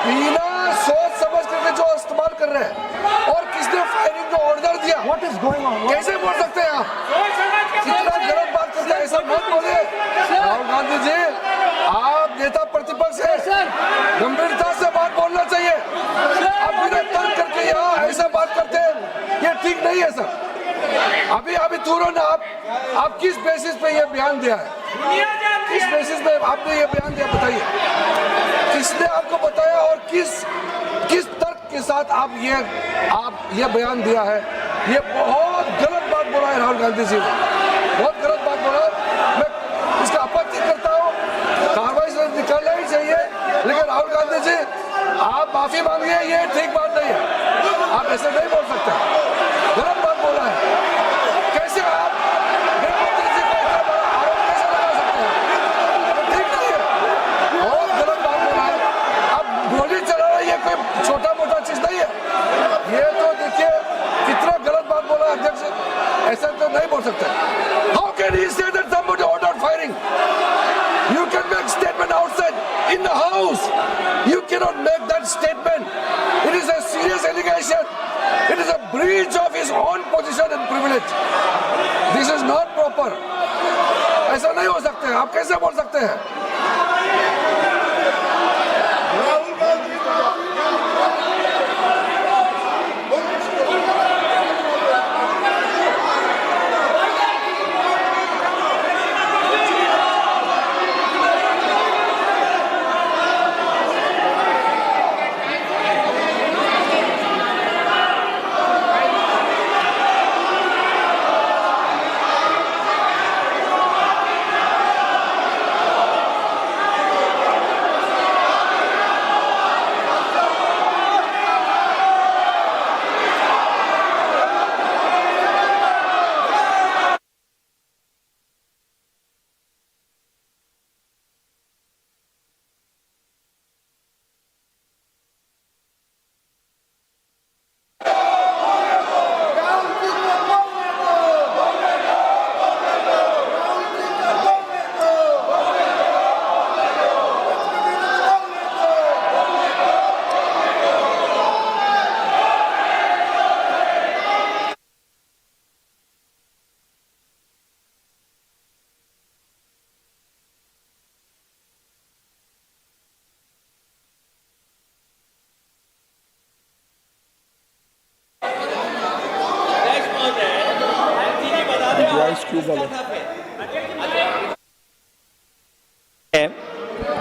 बिना सोच समझ करके जो इस्तेमाल कर रहे हैं, और किसने फायरिंग का ऑर्डर दिया, What is going on? कैसे बोल सकते हैं आप? कितना गलत बात करते हैं, ऐसा मत बोलिए। राहुल गांधी जी, आप नेता प्रतिपक्ष है, गंभीरता से बात बोलना चाहिए। आप बिना तर्क करके यहाँ ऐसा बात करते हैं, ये ठीक नहीं है सर। अभी तुरंत आप किस बेसिस पे ये बयान दिया है? किस बेसिस पे आपने ये बयान दिया, बताइए। किसने आपको बताया और किस तर्क के साथ आप ये बयान दिया है? ये बहुत गलत बात बोला है राहुल गांधी जी ने, बहुत गलत बात बोला। मैं इसका आपत्ति करता हूँ, कार्रवाई से निकालना ही चाहिए, लेकिन राहुल गांधी जी आप माफी मांगिए, ये ठीक बात नहीं है। आप ऐसे नहीं बोल सकते, गलत बात बोला है। कैसे आप गृहमंत्री जी को इतना बड़ा आरोप कैसे लगा सकते हैं? ठीक नहीं है, बहुत गलत बात बोला है। अब गोली चलाना ये कोई छोटा मोटा चीज नहीं है। ये तो देखिए कितना गलत बात बोला अध्यक्ष, ऐसा तो नहीं बोल सकते। How can he say that somebody ordered firing? You can make statement outside in the house. You cannot make that statement. It is a serious allegation. It is a breach of his own position and privilege. This is not proper. ऐसा नहीं हो सकते, आप कैसे बोल सकते हैं?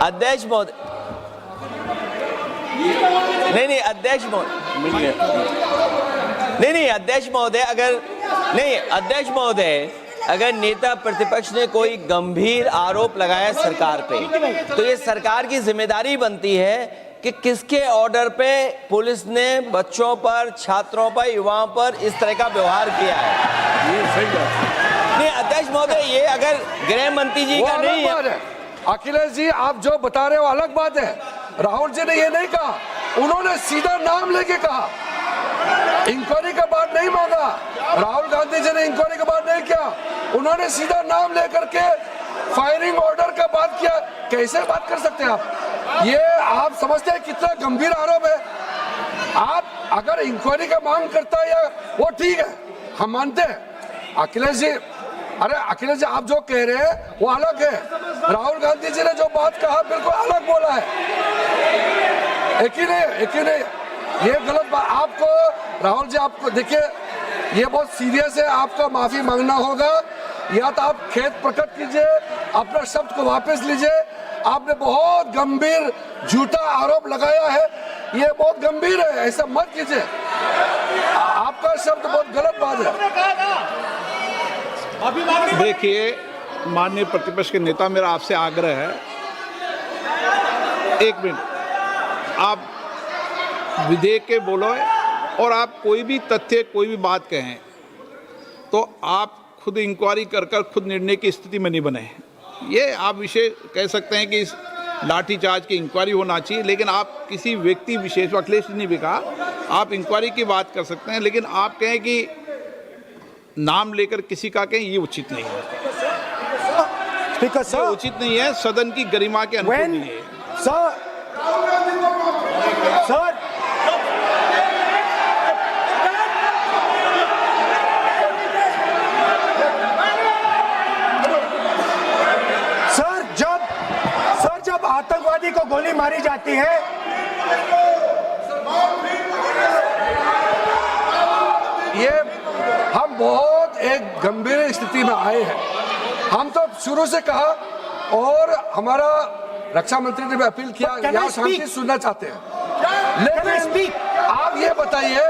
अध्यक्ष महोदय, नहीं अध्यक्ष महोदय, नहीं अध्यक्ष महोदय, अध्यक्ष महोदय, अगर नेता प्रतिपक्ष ने कोई गंभीर आरोप लगाया सरकार पे, तो ये सरकार की जिम्मेदारी बनती है कि किसके ऑर्डर पे पुलिस ने बच्चों पर, छात्रों पर, युवाओं पर इस तरह का व्यवहार किया है। ये सही बात नहीं अध्यक्ष महोदय, ये अगर गृह मंत्री जी का नहीं है। अखिलेश जी, आप जो बता रहे हो अलग बात है। राहुल जी ने ये नहीं कहा, उन्होंने सीधा नाम लेके कहा, इंक्वायरी का बात नहीं मांगा। राहुल गांधी जी ने इंक्वायरी का बात नहीं किया, उन्होंने सीधा नाम लेकर के फायरिंग ऑर्डर का बात किया। कैसे बात कर सकते हैं आप? ये आप समझते हैं कितना गंभीर आरोप है? आप अगर इंक्वायरी का मांग करता है या वो ठीक है, हम मानते हैं। अखिलेश जी, अरे अखिलेश जी, आप जो कह रहे हैं वो अलग है। राहुल गांधी जी ने जो बात कहा बिल्कुल अलग बोला है। एक ही नहीं, ये गलत बात। आपको राहुल जी, आपको देखिए, ये बहुत सीरियस है, आपको माफी मांगना होगा, या तो आप खेद प्रकट कीजिए, अपना शब्द को वापस लीजिए। आपने बहुत गंभीर झूठा आरोप लगाया है, ये बहुत गंभीर है, ऐसा मत कीजिए। आपका शब्द बहुत गलत बात है। देखिए माननीय प्रतिपक्ष के नेता, मेरा आपसे आग्रह है, एक मिनट, आप विधेयक के बोलो और आप कोई भी तथ्य, कोई भी बात कहें तो आप खुद इंक्वायरी कर खुद निर्णय की स्थिति में नहीं बने। ये आप विषय कह सकते हैं कि इस लाठीचार्ज की इंक्वायरी होना चाहिए, लेकिन आप किसी व्यक्ति विशेष, अखिलेश जी ने भी कहा, आप इंक्वायरी की बात कर सकते हैं, लेकिन आप कहें कि नाम लेकर किसी का कहें, ये उचित नहीं है। Speaker, sir, उचित नहीं है, सदन की गरिमा के अनुकूल नहीं है। sir, आती है। ये हम बहुत एक गंभीर स्थिति में आए हैं। हम तो शुरू से कहा और हमारा रक्षा मंत्री ने भी अपील किया, Can I यहाँ speak? शांति सुनना चाहते हैं। Can I speak? लेकिन आप ये बताइए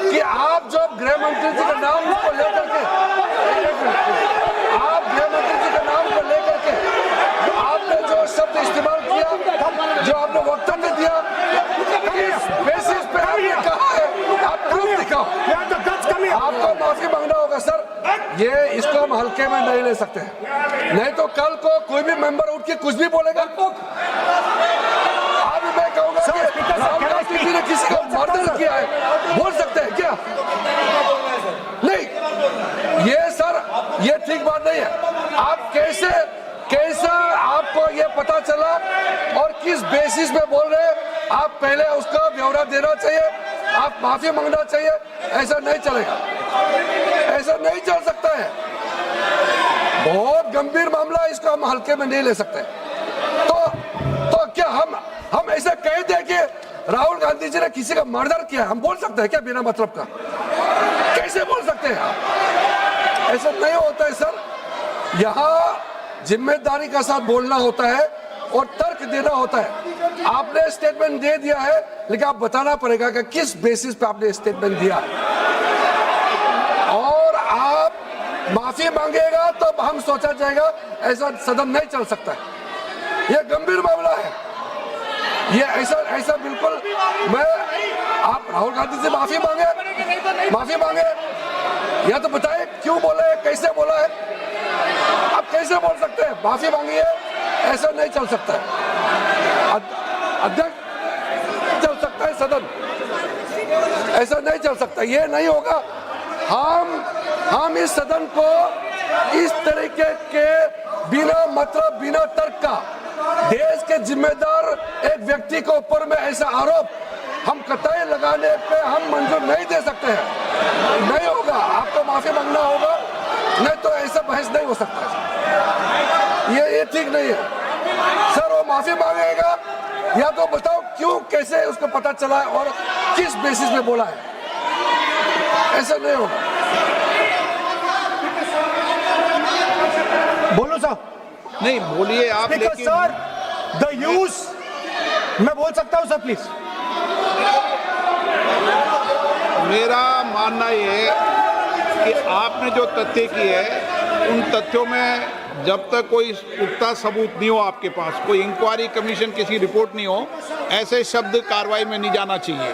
कि आप जो गृह मंत्री जी का नाम को लेकर के, आप गृह मंत्री जी का नाम को लेकर के आपने जो शब्द इस्तेमाल किया, जो आपने वक्तव्य दिया, किस बेसिस पे आपने कहा है, आप प्रूफ दिखाओ। आपको माफी मांगना होगा सर, ये इसको हम हल्के में नहीं ले सकते हैं। नहीं तो कल को कोई भी मेंबर उठ के कुछ भी बोलेगा। आज मैं कहूंगा कि राहुल गांधी जी ने किसी को मर्डर किया है, बोल सकते हैं क्या? नहीं, ये सर ये ठीक बात नहीं है। आप कैसा आपको ये पता चला और किस बेसिस पे बोल रहे हैं? आप पहले उसका ब्यौरा देना चाहिए, आप माफी मांगना चाहिए। ऐसा नहीं चलेगा, ऐसा नहीं चल सकता है। बहुत गंभीर मामला है, इसको हम हल्के में नहीं ले सकते। तो क्या हम ऐसा कह दें कि राहुल गांधी जी ने किसी का मर्डर किया, हम बोल सकते हैं क्या बिना मतलब का? कैसे बोल सकते हैं? ऐसा नहीं होता है सर। यहाँ जिम्मेदारी का साथ बोलना होता है और तर्क देना होता है। आपने स्टेटमेंट दे दिया है, लेकिन आप बताना पड़ेगा कि किस बेसिस पे आपने स्टेटमेंट दिया है। और आप माफी मांगेगा तो हम सोचा जाएगा, ऐसा सदन नहीं चल सकता है। यह गंभीर मामला है, ये ऐसा बिल्कुल। मैं आप राहुल गांधी से माफी मांगे या तो बताए क्यों बोला है, कैसे बोला है। आप कैसे बोल सकते हैं? माफी मांगिए, ऐसा नहीं चल सकता है। अध्यक्ष चल सकता है सदन, ऐसा नहीं चल सकता, ये नहीं होगा। हम इस सदन को इस तरीके के बिना मतलब बिना तर्क का देश के जिम्मेदार एक व्यक्ति के ऊपर में ऐसा आरोप हम कतई लगाने पे हम मंजूर नहीं दे सकते हैं। नहीं होगा, आपको माफी मांगना होगा, नहीं तो ऐसा बहस नहीं हो सकता है। ये ठीक नहीं है सर। वो माफी मांगेगा या तो बताओ क्यों, कैसे उसको पता चला है और किस बेसिस पे बोला है। ऐसा नहीं होगा। बोलो साहब। नहीं बोलिए आप, स्पीकर लेकिन सर, द यूज, मैं बोल सकता हूं सर प्लीज? मेरा मानना ये है कि आपने जो तथ्य किए उन तथ्यों में जब तक कोई पुख्ता सबूत नहीं हो आपके पास, कोई इंक्वायरी कमीशन किसी रिपोर्ट नहीं हो, ऐसे शब्द कार्रवाई में नहीं जाना चाहिए।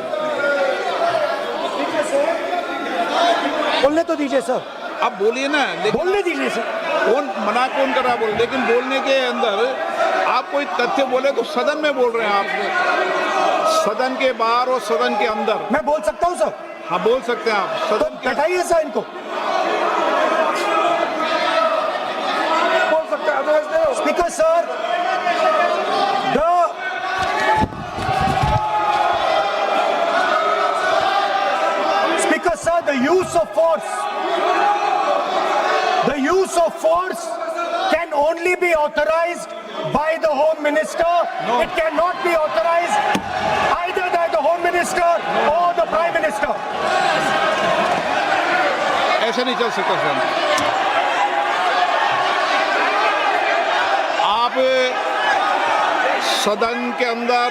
बोलने तो दीजिए सर। आप बोलिए ना, लेकिन बोलने दीजिए सर। कौन कर रहा बोल, लेकिन बोलने के अंदर आप कोई तथ्य बोले तो सदन में बोल रहे हैं आप, सदन के बाहर और सदन के अंदर। मैं बोल सकता हूं सर? हाँ बोल सकते हैं आप, सदन के बैठाइए सर इनको। बोल सकते हैं, अदरवाइज नहीं होगा। Speaker sir, Speaker sir, the use of force can only be authorized by the Home Minister. No. It cannot be authorized either by the Home Minister or the Prime Minister. ऐसे नहीं चल सकता sir. आप सदन के अंदर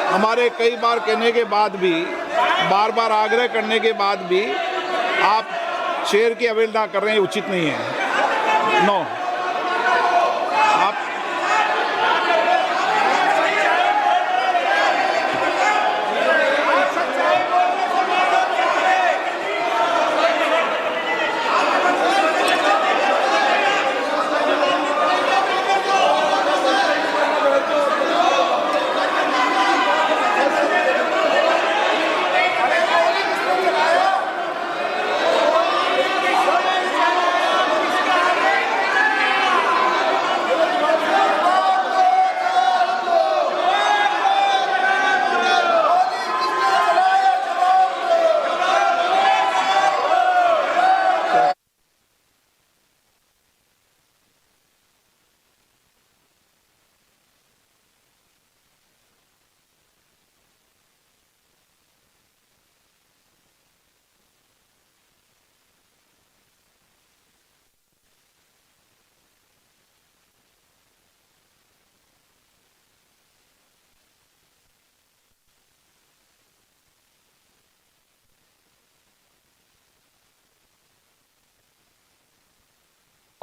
हमारे कई बार कहने के बाद भी, बार बार आग्रह करने के बाद भी आप शेर की अवहेलना कर रहे हैं, उचित नहीं है। नो, आप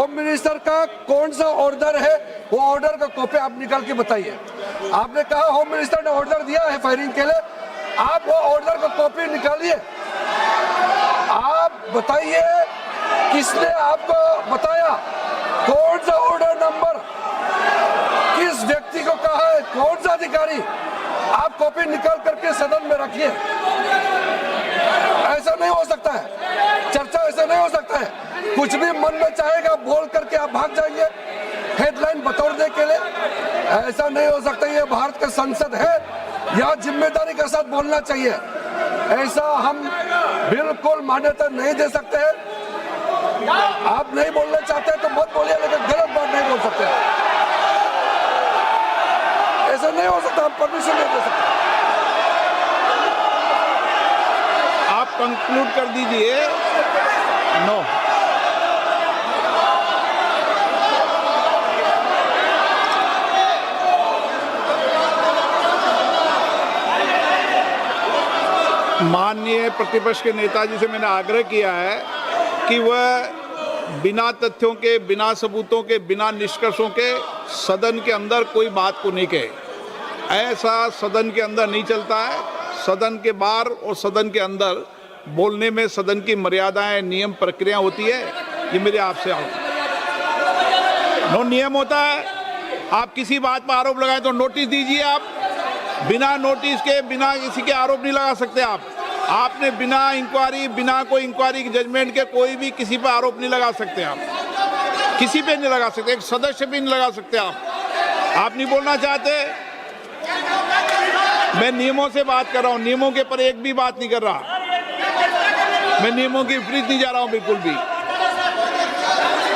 होम मिनिस्टर का कौन सा ऑर्डर है, वो ऑर्डर का कॉपी आप निकाल के बताइए। आपने कहा होम मिनिस्टर ने ऑर्डर दिया है फायरिंग के लिए, आप वो ऑर्डर का कॉपी निकालिए। आप बताइए किसने आपको बताया, कौन सा ऑर्डर नंबर, किस व्यक्ति को कहा है, कौन सा अधिकारी। आप कॉपी निकाल करके सदन में रखिए। ऐसा नहीं हो सकता है, चर्चा ऐसा नहीं हो सकता है। कुछ भी मन में चाहेगा बोल करके आप भाग जाएंगे हेडलाइन बतौरने के लिए। ऐसा नहीं हो सकता। ये भारत का संसद है, यहाँ जिम्मेदारी के साथ बोलना चाहिए। ऐसा हम बिल्कुल मान्यता नहीं दे सकते हैं। आप नहीं बोलना चाहते तो मत बोलिए, लेकिन गलत बात नहीं बोल सकते। ऐसा नहीं हो सकता, हम परमिशन नहीं दे सकते। आप कंक्लूड कर दीजिए। नो, माननीय प्रतिपक्ष के नेता जी से मैंने आग्रह किया है कि वह बिना तथ्यों के, बिना सबूतों के, बिना निष्कर्षों के सदन के अंदर कोई बात को नहीं कहे। ऐसा सदन के अंदर नहीं चलता है। सदन के बाहर और सदन के अंदर बोलने में सदन की मर्यादाएं, नियम, प्रक्रिया होती है। ये मेरे आपसे नो नियम होता है। आप किसी बात पर आरोप लगाए तो नोटिस दीजिए। आप बिना नोटिस के, बिना किसी के आरोप नहीं लगा सकते। आपने बिना इंक्वायरी, बिना कोई इंक्वायरी की जजमेंट के कोई भी किसी पर आरोप नहीं लगा सकते। आप किसी पे नहीं लगा सकते, एक सदस्य भी नहीं लगा सकते। आप नहीं बोलना चाहते, मैं नियमों से बात कर रहा हूं, नियमों के पर एक भी बात नहीं कर रहा। मैं नियमों के विपरीत नहीं जा रहा हूं बिल्कुल भी।